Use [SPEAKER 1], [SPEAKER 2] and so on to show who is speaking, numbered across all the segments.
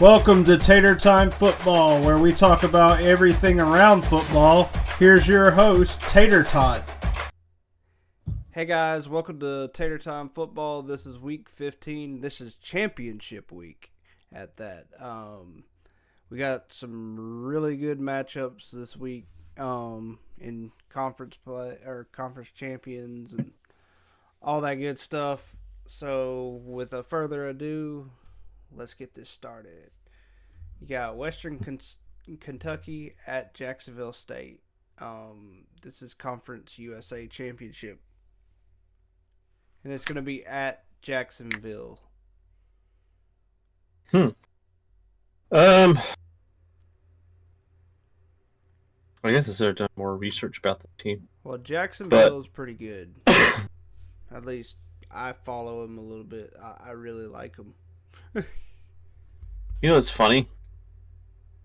[SPEAKER 1] Welcome to Tater Time Football, where we talk about everything around football. Here's your host, Tater Tot. Hey guys, welcome to Tater Time Football. This is week 15. This is championship week at that. We got some really good matchups this week in conference play or conference champions and all that good stuff. So, with a further ado, let's get this started. You got Western Kentucky at Jacksonville State. This is Conference USA Championship. And it's going to be at Jacksonville.
[SPEAKER 2] I guess I should have done more research about the team.
[SPEAKER 1] Well, Jacksonville is pretty good. At least I follow them a little bit. I really like them.
[SPEAKER 2] You know what's funny?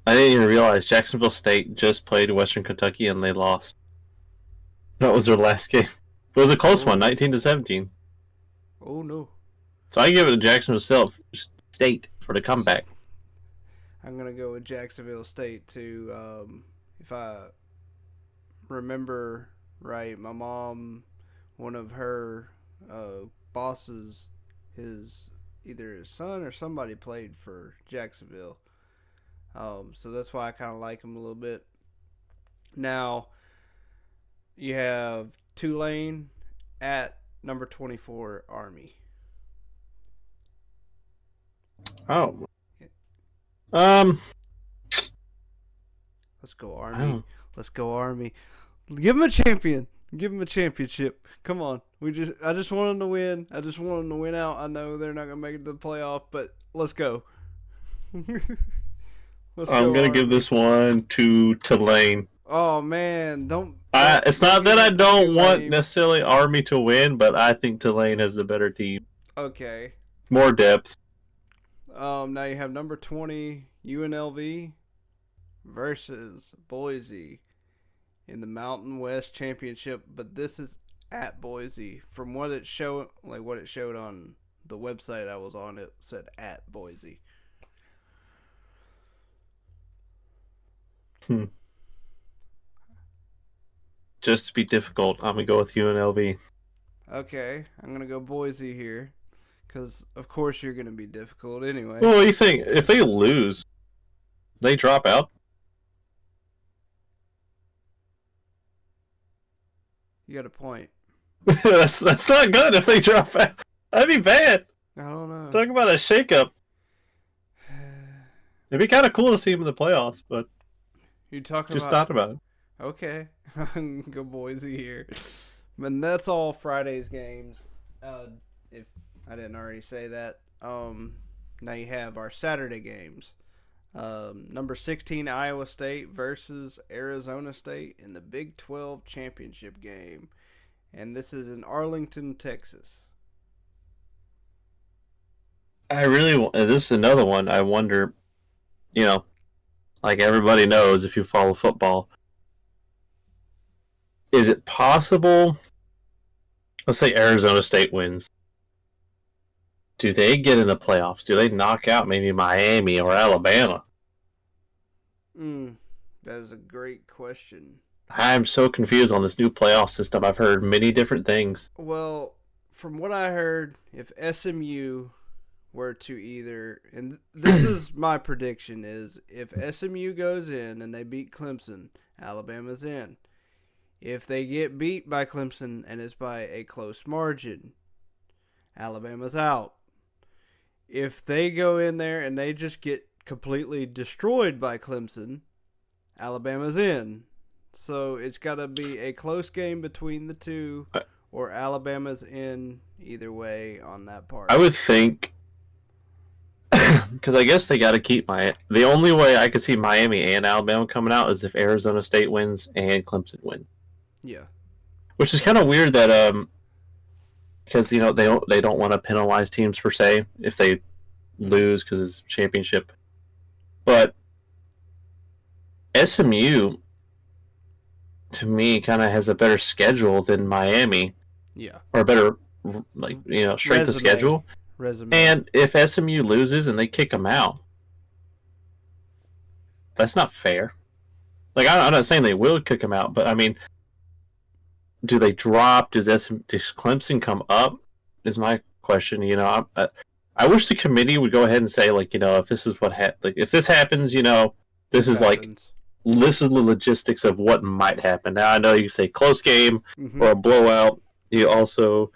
[SPEAKER 2] I didn't even realize Jacksonville State just played Western Kentucky and they lost. That was their last game. It was a close one, 19-17.
[SPEAKER 1] Oh, no.
[SPEAKER 2] So I give it to Jacksonville State for the comeback.
[SPEAKER 1] I'm going to go with Jacksonville State, too. If I remember right, my mom, one of her bosses, either his son or somebody played for Jacksonville. So that's why I kind of like him a little bit. Now, you have Tulane at number 24, Army.
[SPEAKER 2] Oh.
[SPEAKER 1] Let's go, Army. Let's go, Army. Give him a champion. Give them a championship. Come on. I just want them to win. I just want them to win out. I know they're not going to make it to the playoff, but let's go.
[SPEAKER 2] I'm going to give this one to Tulane.
[SPEAKER 1] Oh, man. Don't
[SPEAKER 2] it's not that I don't want necessarily Army to win, but I think Tulane has the better team.
[SPEAKER 1] Okay.
[SPEAKER 2] More depth.
[SPEAKER 1] Now you have number 20, UNLV versus Boise in the Mountain West Championship, but this is at Boise. From what it showed, what it showed on the website I was on, it said at Boise.
[SPEAKER 2] Just to be difficult, I'm gonna go with UNLV.
[SPEAKER 1] Okay, I'm gonna go Boise here, because of course you're gonna be difficult anyway.
[SPEAKER 2] Well, what do you think? If they lose, they drop out.
[SPEAKER 1] You got a point.
[SPEAKER 2] that's not good if they drop out. That'd be bad.
[SPEAKER 1] I don't know.
[SPEAKER 2] Talk about a shakeup. It'd be kind of cool to see them in the playoffs, but
[SPEAKER 1] you talking
[SPEAKER 2] just thought about it.
[SPEAKER 1] Okay, I'm gonna go Boise here. And that's all Friday's games. If I didn't already say that. Now you have our Saturday games. Number 16 Iowa State versus Arizona State in the Big 12 championship game, and this is in Arlington, Texas.
[SPEAKER 2] This is another one. I wonder, like everybody knows if you follow football, is it possible? Let's say Arizona State wins. Do they get in the playoffs? Do they knock out maybe Miami or Alabama?
[SPEAKER 1] That is a great question.
[SPEAKER 2] I'm so confused on this new playoff system. I've heard many different things.
[SPEAKER 1] Well, from what I heard, if SMU were to either, and this is my prediction, is if SMU goes in and they beat Clemson, Alabama's in. If they get beat by Clemson and it's by a close margin, Alabama's out. If they go in there and they just get completely destroyed by Clemson, Alabama's in. So it's got to be a close game between the two, or Alabama's in either way on that part.
[SPEAKER 2] I would think, because I guess they got to keep the only way I could see Miami and Alabama coming out is if Arizona State wins and Clemson win.
[SPEAKER 1] Yeah.
[SPEAKER 2] Which is kind of weird that because they don't want to penalize teams per se if they lose because it's a championship. But SMU, to me, kind of has a better schedule than Miami.
[SPEAKER 1] Yeah.
[SPEAKER 2] Or a better, strength of schedule.
[SPEAKER 1] Resume.
[SPEAKER 2] And if SMU loses and they kick them out, that's not fair. Like, I'm not saying they will kick him out, but I mean, do they drop? Does Clemson come up? Is my question. I wish the committee would go ahead and say, like, if this is like if this happens, this is
[SPEAKER 1] happens.
[SPEAKER 2] this is the logistics of what might happen. Now I know you say close game
[SPEAKER 1] Mm-hmm.
[SPEAKER 2] or a blowout. He also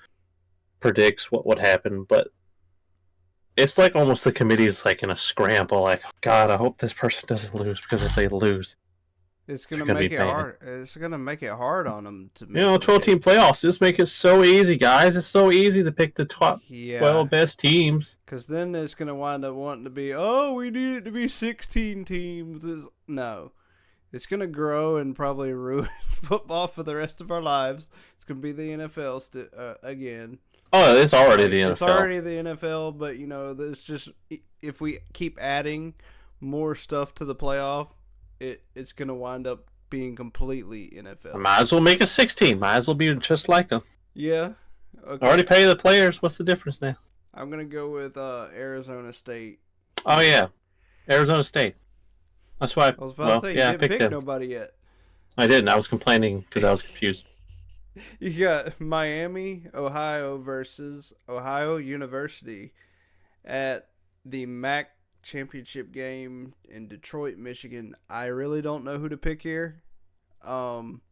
[SPEAKER 2] predicts what would happen, but it's like almost the committee's like in a scramble. Like, God, I hope this person doesn't lose, because if they lose,
[SPEAKER 1] it's gonna make it hard. It's gonna make it hard on them to make
[SPEAKER 2] 12-team playoffs. Just make it so easy, guys. It's so easy to pick the top 12 best teams.
[SPEAKER 1] Because then it's gonna wind up wanting to be, oh, we need it to be 16 teams. No, it's gonna grow and probably ruin football for the rest of our lives. It's gonna be the NFL again.
[SPEAKER 2] Oh, it's already the NFL.
[SPEAKER 1] It's already the NFL, but it's just, if we keep adding more stuff to the playoff, it's going to wind up being completely NFL.
[SPEAKER 2] Might as well make it 16. Might as well be just like them.
[SPEAKER 1] Yeah. Okay.
[SPEAKER 2] Already pay the players. What's the difference now?
[SPEAKER 1] I'm going to go with Arizona State.
[SPEAKER 2] Oh, yeah. Arizona State. That's why
[SPEAKER 1] I was about to say, you didn't pick
[SPEAKER 2] them.
[SPEAKER 1] nobody yet.
[SPEAKER 2] I didn't. I was complaining because I was confused.
[SPEAKER 1] You got Miami, Ohio versus Ohio University at the MAC championship game in Detroit, Michigan. I really don't know who to pick here. I'm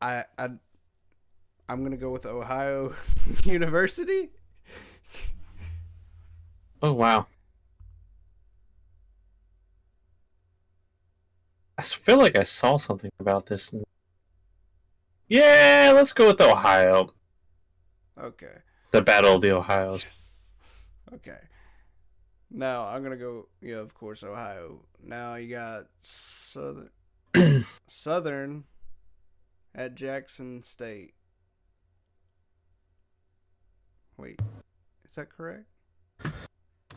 [SPEAKER 1] gonna go with Ohio University.
[SPEAKER 2] Oh wow! I feel like I saw something about this. Yeah, let's go with Ohio.
[SPEAKER 1] Okay.
[SPEAKER 2] The Battle of the Ohio's.
[SPEAKER 1] Yes. Okay. Now I'm gonna go. Yeah, of course, Ohio. Now you got Southern at Jackson State. Wait, is that correct?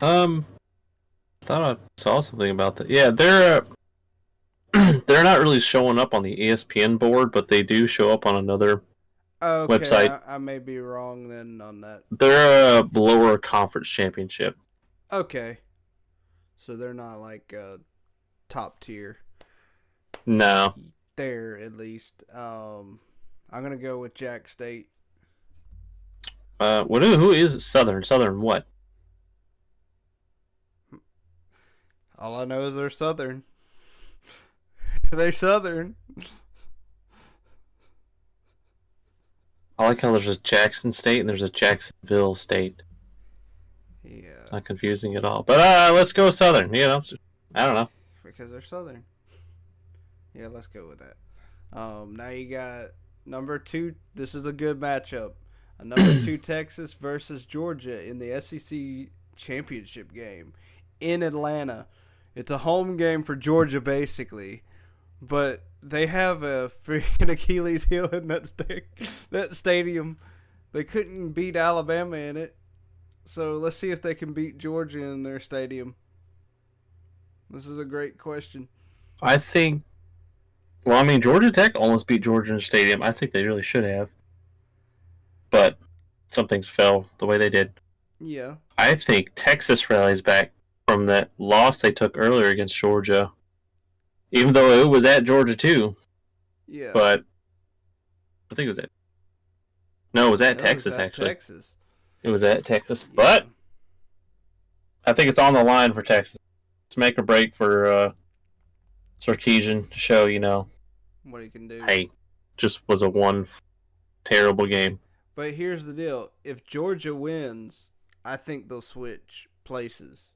[SPEAKER 2] I thought I saw something about that. Yeah, they're not really showing up on the ESPN board, but they do show up on another website.
[SPEAKER 1] I may be wrong then on that.
[SPEAKER 2] They're a lower conference championship.
[SPEAKER 1] Okay. So they're not like top tier.
[SPEAKER 2] No.
[SPEAKER 1] There, at least. I'm going to go with Jack State.
[SPEAKER 2] Who is Southern? Southern what?
[SPEAKER 1] All I know is they're Southern. They're Southern.
[SPEAKER 2] I like how there's a Jackson State and there's a Jacksonville State.
[SPEAKER 1] Yeah.
[SPEAKER 2] It's not confusing at all. But let's go Southern. I don't know.
[SPEAKER 1] Because they're Southern. Yeah, let's go with that. Now you got number 2. This is a good matchup. Number 2 Texas versus Georgia in the SEC championship game in Atlanta. It's a home game for Georgia, basically. But they have a freaking Achilles heel in that stadium. They couldn't beat Alabama in it. So let's see if they can beat Georgia in their stadium. This is a great question.
[SPEAKER 2] I think, Georgia Tech almost beat Georgia in the stadium. I think they really should have. But some things fell the way they did.
[SPEAKER 1] Yeah.
[SPEAKER 2] I think Texas rallies back from that loss they took earlier against Georgia. Even though it was at Georgia too.
[SPEAKER 1] Yeah.
[SPEAKER 2] But I think it was at... No, it was at Texas, actually.
[SPEAKER 1] Texas.
[SPEAKER 2] It was at Texas. Yeah. But I think it's on the line for Texas. To make a break for Sarkisian to show,
[SPEAKER 1] what he can do.
[SPEAKER 2] Hey, just was a one terrible game.
[SPEAKER 1] But here's the deal. If Georgia wins, I think they'll switch places.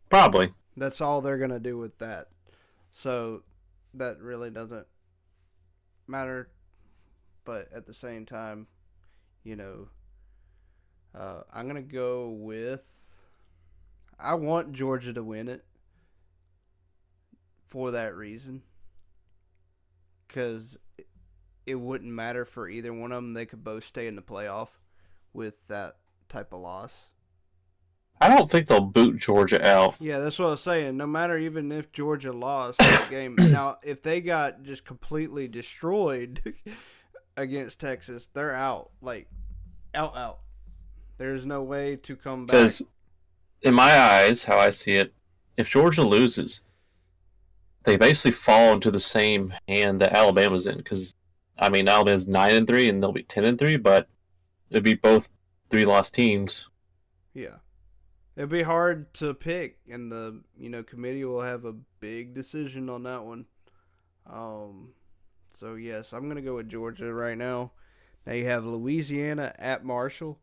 [SPEAKER 2] Probably.
[SPEAKER 1] That's all they're going to do with that. So that really doesn't matter. But at the same time, I'm going to go with... I want Georgia to win it for that reason. Because it wouldn't matter for either one of them. They could both stay in the playoff with that type of loss.
[SPEAKER 2] I don't think they'll boot Georgia out.
[SPEAKER 1] Yeah, that's what I was saying. No matter even if Georgia lost that game. Now, if they got just completely destroyed against Texas, they're out. Like, out. There's no way to come back.
[SPEAKER 2] Because in my eyes, how I see it, if Georgia loses, they basically fall into the same hand that Alabama's in. Because I mean, Alabama's 9-3, and they'll be 10-3, but it'd be both 3-loss teams.
[SPEAKER 1] Yeah. It'd be hard to pick, and the committee will have a big decision on that one. So yes, I'm gonna go with Georgia right now. Now you have Louisiana at Marshall.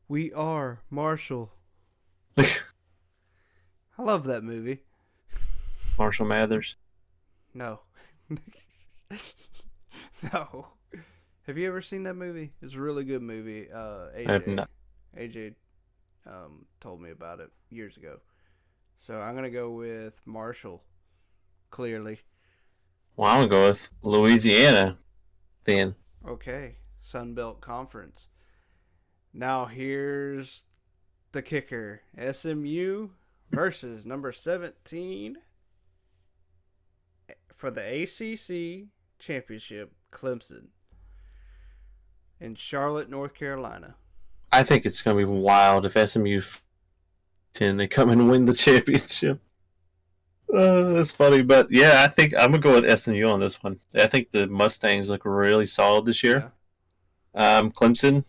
[SPEAKER 1] We are Marshall. I love that movie.
[SPEAKER 2] Marshall Mathers.
[SPEAKER 1] No. No. Have you ever seen that movie? It's a really good movie.
[SPEAKER 2] I have not.
[SPEAKER 1] AJ told me about it years ago. So I'm gonna go with Marshall. Clearly.
[SPEAKER 2] Well, I'm gonna go with Louisiana. Then.
[SPEAKER 1] Okay. Sun Belt Conference. Now here's the kicker: SMU versus number 17 for the ACC championship, Clemson, in Charlotte, North Carolina.
[SPEAKER 2] I think it's gonna be wild if SMU they come and win the championship. That's funny, but yeah, I think I'm gonna go with SMU on this one. I think the Mustangs look really solid this year. Yeah. Clemson,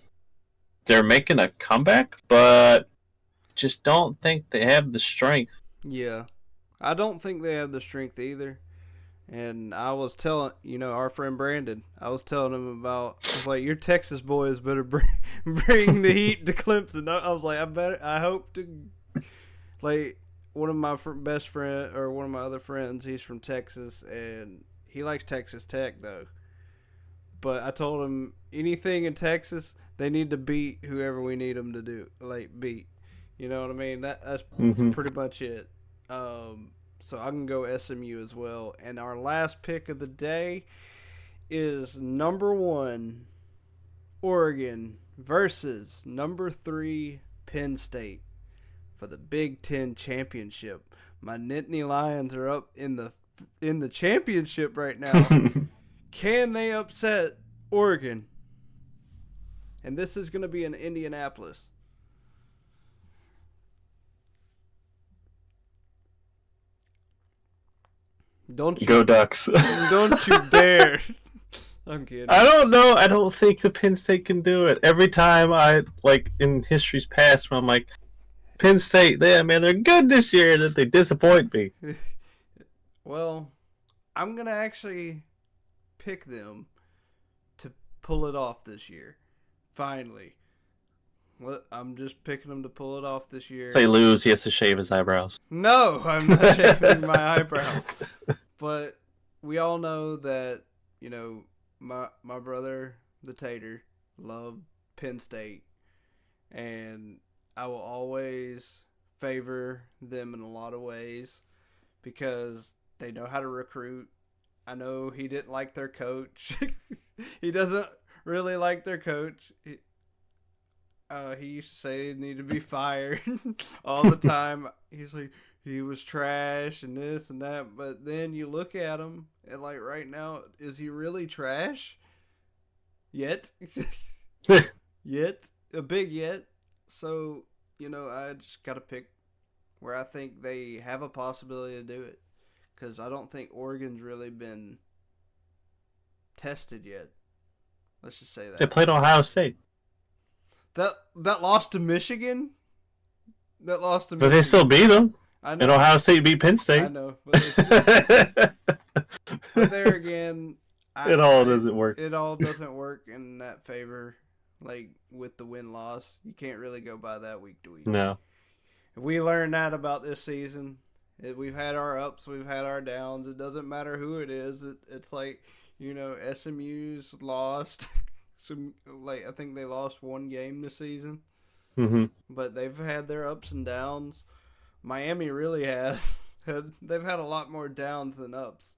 [SPEAKER 2] they're making a comeback, but just don't think they have the strength.
[SPEAKER 1] Yeah, I don't think they have the strength either. And I was telling, our friend Brandon, I was telling him about, I was like, your Texas boys better bring the heat to Clemson. I was like, I hope to, like, one of my best friend, or one of my other friends, he's from Texas, and he likes Texas Tech, though. But I told him, anything in Texas, they need to beat whoever we need them to beat. You know what I mean? That's pretty much it. So I can go SMU as well. And our last pick of the day is number 1, Oregon versus number 3, Penn State for the Big Ten championship. My Nittany Lions are up in the championship right now. Can they upset Oregon? And this is going to be in Indianapolis. Don't you
[SPEAKER 2] go Ducks?
[SPEAKER 1] Don't you dare! I'm kidding.
[SPEAKER 2] I don't know. I don't think the Penn State can do it. Every time in history's past, when I'm like, Penn State, they're good this year, that they disappoint me.
[SPEAKER 1] Well, I'm gonna actually pick them to pull it off this year. Finally. I'm just picking them to pull it off this year.
[SPEAKER 2] If they lose, he has to shave his eyebrows.
[SPEAKER 1] No, I'm not shaving my eyebrows. But we all know that, my brother, the Tater, loved Penn State. And I will always favor them in a lot of ways because they know how to recruit. I know he didn't like their coach. He doesn't really like their coach. He used to say they need to be fired all the time. He's like, he was trash and this and that. But then you look at him and right now, is he really trash? Yet? Yet? A big yet? So, I just got to pick where I think they have a possibility to do it. Because I don't think Oregon's really been tested yet. Let's just say that.
[SPEAKER 2] They played Ohio State.
[SPEAKER 1] That lost to Michigan?
[SPEAKER 2] But they still beat them. I know. And Ohio State beat Penn State.
[SPEAKER 1] I know. But there again,
[SPEAKER 2] it all doesn't work.
[SPEAKER 1] It all doesn't work in that favor. With the win-loss, you can't really go by that week to week.
[SPEAKER 2] No.
[SPEAKER 1] We learned that about this season. We've had our ups, we've had our downs. It doesn't matter who it is. It's SMU's lost. I think they lost one game this season.
[SPEAKER 2] Mm-hmm.
[SPEAKER 1] But they've had their ups and downs. Miami really has. They've had a lot more downs than ups.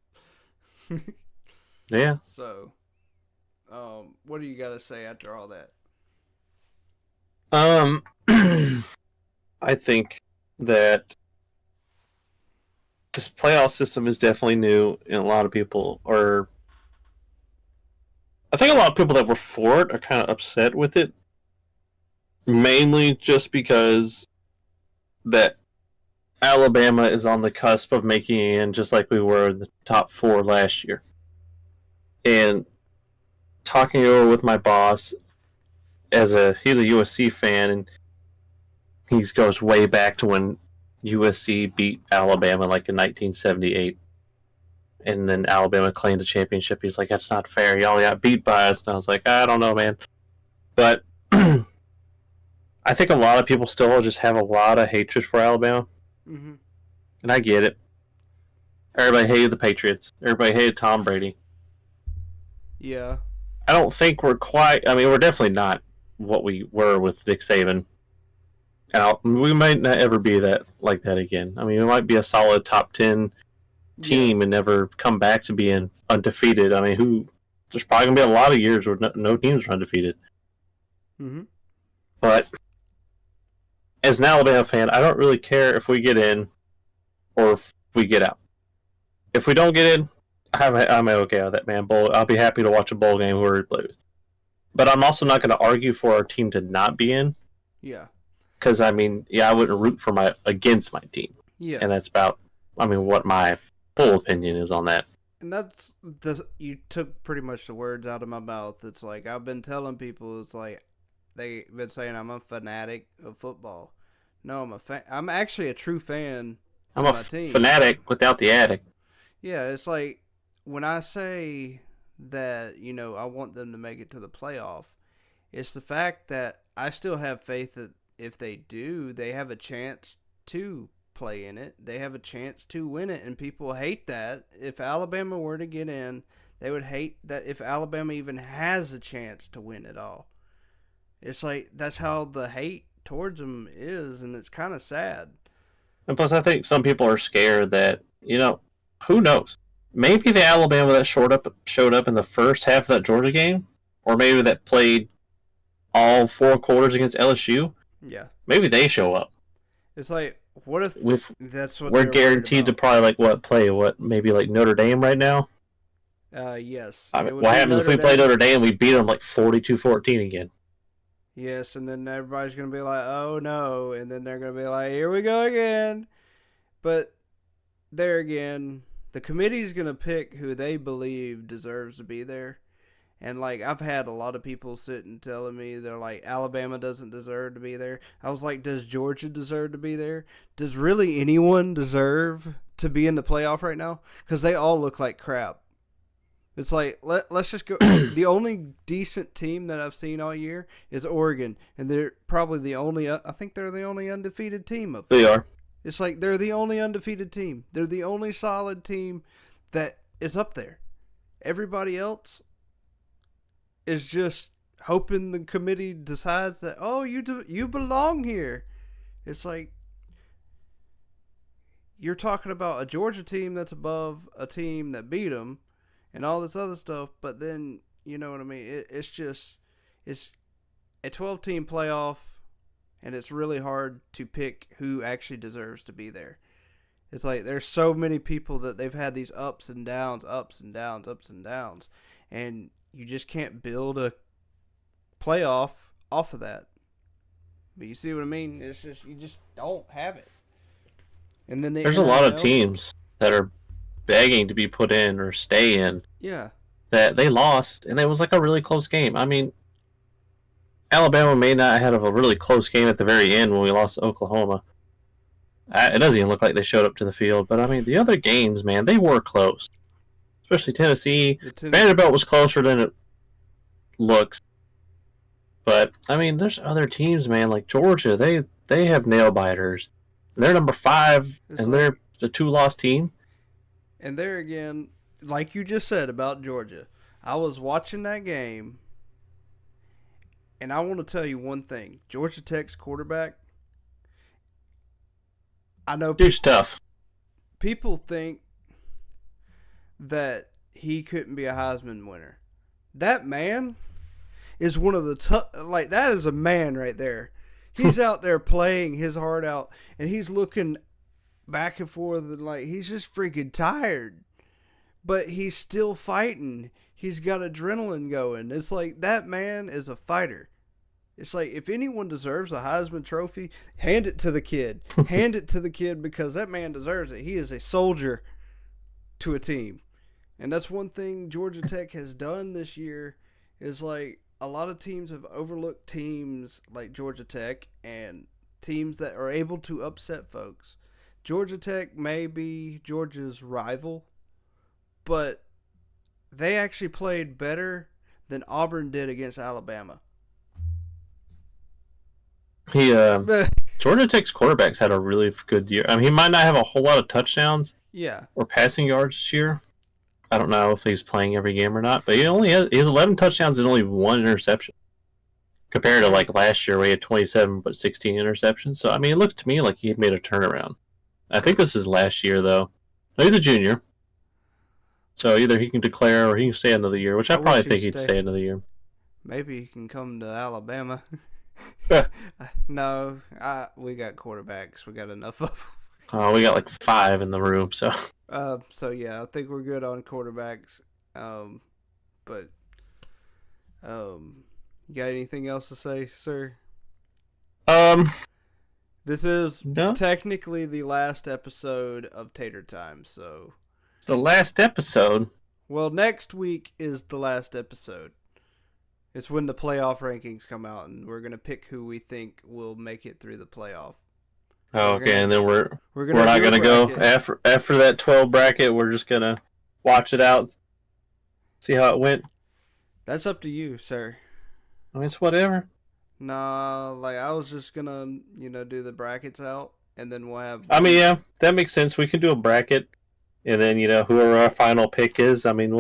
[SPEAKER 2] Yeah.
[SPEAKER 1] So, what do you got to say after all that?
[SPEAKER 2] I think that this playoff system is definitely new, and a lot of people are. I think a lot of people that were for it are kind of upset with it, mainly just because that Alabama is on the cusp of making it in, just like we were in the top 4 last year. And talking over with my boss, he's a USC fan, and he goes way back to when USC beat Alabama like in 1978. And then Alabama claimed the championship. He's like, that's not fair. Y'all got beat by us. And I was like, I don't know, man. But I think a lot of people still just have a lot of hatred for Alabama.
[SPEAKER 1] Mm-hmm.
[SPEAKER 2] And I get it. Everybody hated the Patriots. Everybody hated Tom Brady.
[SPEAKER 1] Yeah.
[SPEAKER 2] I don't think we're quite... I mean, we're definitely not what we were with Nick Saban. And we might not ever be like that again. I mean, we might be a solid top 10 team and never come back to being undefeated. I mean, there's probably going to be a lot of years where no teams are undefeated.
[SPEAKER 1] Mm-hmm.
[SPEAKER 2] But as an Alabama fan, I don't really care if we get in or if we get out. If we don't get in, I'm okay with that, man. I'll be happy to watch a bowl game where we lose. But I'm also not going to argue for our team to not be in.
[SPEAKER 1] Yeah.
[SPEAKER 2] Because, I mean, I wouldn't root against my team.
[SPEAKER 1] Yeah.
[SPEAKER 2] And that's about, what my full opinion is on that.
[SPEAKER 1] And you took pretty much the words out of my mouth. It's like, I've been telling people, it's like, they've been saying I'm a fanatic of football. No, I'm actually a true fan
[SPEAKER 2] of my team. Fanatic without the attic.
[SPEAKER 1] Yeah, it's like, when I say that, I want them to make it to the playoff, it's the fact that I still have faith that if they do, they have a chance to play in it. They have a chance to win it, and people hate that. If Alabama were to get in, they would hate that if Alabama even has a chance to win it all. It's like, that's how the hate towards them is, and it's kind of sad.
[SPEAKER 2] And plus, I think some people are scared that, who knows? Maybe the Alabama that showed up in the first half of that Georgia game, or maybe that played all 4 quarters against LSU.
[SPEAKER 1] Yeah.
[SPEAKER 2] Maybe they show up.
[SPEAKER 1] It's like, what if that's what
[SPEAKER 2] we're guaranteed to probably play maybe like Notre Dame right now?
[SPEAKER 1] Yes.
[SPEAKER 2] What happens if we play Notre Dame and we beat them like 42-14 again?
[SPEAKER 1] Yes, and then everybody's going to be like, oh no, and then they're going to be like, here we go again. But there again, the committee's going to pick who they believe deserves to be there. And, like, I've had a lot of people sit and telling me, they're like, Alabama doesn't deserve to be there. I was like, does Georgia deserve to be there? Does really anyone deserve to be in the playoff right now? Because they all look like crap. It's like, let's just go. The only decent team that I've seen all year is Oregon. And they're probably I think they're the only undefeated team up there.
[SPEAKER 2] They are.
[SPEAKER 1] It's like they're the only undefeated team. They're the only solid team that is up there. Everybody else is just hoping the committee decides that, oh, you belong here. It's like, you're talking about a Georgia team that's above a team that beat them and all this other stuff, but then, you know what I mean? It's a 12-team playoff, and it's really hard to pick who actually deserves to be there. It's like, there's so many people that they've had these ups and downs, and you just can't build a playoff off of that. But you see what I mean? It's just, you just don't have it. And then
[SPEAKER 2] there's a lot of teams that are begging to be put in or stay in.
[SPEAKER 1] Yeah.
[SPEAKER 2] That they lost, and it was like a really close game. I mean, Alabama may not have had a really close game at the very end when we lost to Oklahoma. It doesn't even look like they showed up to the field. But, I mean, the other games, man, they were close. Especially Tennessee. Vanderbilt was closer than it looks. But, I mean, there's other teams, man, like Georgia. They have nail-biters. They're number 5, and they're the 2-loss team.
[SPEAKER 1] And there again, like you just said about Georgia, I was watching that game, and I want to tell you one thing. Georgia Tech's quarterback, I know
[SPEAKER 2] dude's tough.
[SPEAKER 1] People think that he couldn't be a Heisman winner. That man is one of the that is a man right there. He's out there playing his heart out, and he's looking back and forth, and like, he's just freaking tired. But he's still fighting. He's got adrenaline going. It's like, that man is a fighter. It's like, if anyone deserves a Heisman Trophy, hand it to the kid. Hand it to the kid, because that man deserves it. He is a soldier to a team. And that's one thing Georgia Tech has done this year, is like, a lot of teams have overlooked teams like Georgia Tech and teams that are able to upset folks. Georgia Tech may be Georgia's rival, but they actually played better than Auburn did against Alabama.
[SPEAKER 2] Georgia Tech's quarterbacks had a really good year. I mean, he might not have a whole lot of touchdowns
[SPEAKER 1] Yeah.
[SPEAKER 2] or passing yards this year. I don't know if he's playing every game or not, but he has 11 touchdowns and only 1 interception. Compared to like last year where he had 27 but 16 interceptions. So I mean, it looks to me like he made a turnaround. I think this is last year though. No, he's a junior. So either he can declare or he can stay another year, which I probably think he'd stay another year.
[SPEAKER 1] Maybe he can come to Alabama. No, we got quarterbacks. We got enough of them.
[SPEAKER 2] Oh, we got like 5 in the room, so.
[SPEAKER 1] So yeah, I think we're good on quarterbacks. But you got anything else to say, sir? This is technically the last episode of Tater Time, so.
[SPEAKER 2] The last episode?
[SPEAKER 1] Well, next week is the last episode. It's when the playoff rankings come out, and we're gonna pick who we think will make it through the playoff.
[SPEAKER 2] Oh, okay, and then we're not gonna go after that 12 bracket. We're just gonna watch it out, see how it went.
[SPEAKER 1] That's up to you, sir.
[SPEAKER 2] I mean, it's whatever.
[SPEAKER 1] Nah, like, I was just gonna, do the brackets out, and then we'll have.
[SPEAKER 2] I mean, yeah, that makes sense. We can do a bracket, and then whoever our final pick is. I mean,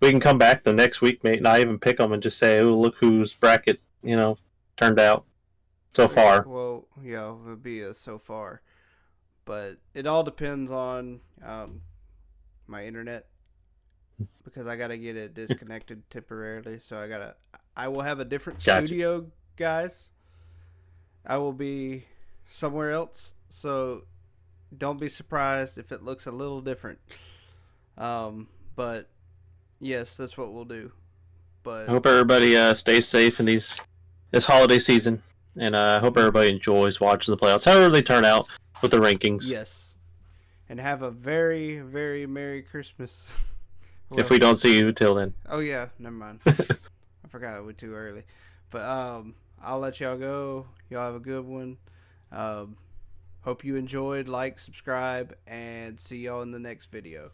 [SPEAKER 2] we can come back the next week, mate, not even pick them, and just say, "Oh, look whose bracket turned out so far."
[SPEAKER 1] Well, yeah, it would be so far, but it all depends on my internet, because I gotta get it disconnected temporarily. So I will have a different studio, guys. I will be somewhere else, so don't be surprised if it looks a little different. But yes, that's what we'll do. But
[SPEAKER 2] I hope everybody stays safe in this holiday season, and I hope everybody enjoys watching the playoffs, however they turn out with the rankings.
[SPEAKER 1] Yes, and have a very, very Merry Christmas.
[SPEAKER 2] If we don't see you till then.
[SPEAKER 1] Oh yeah, never mind. I forgot it was too early. But I'll let y'all go. Y'all have a good one. Hope you enjoyed. Like, subscribe, and see y'all in the next video.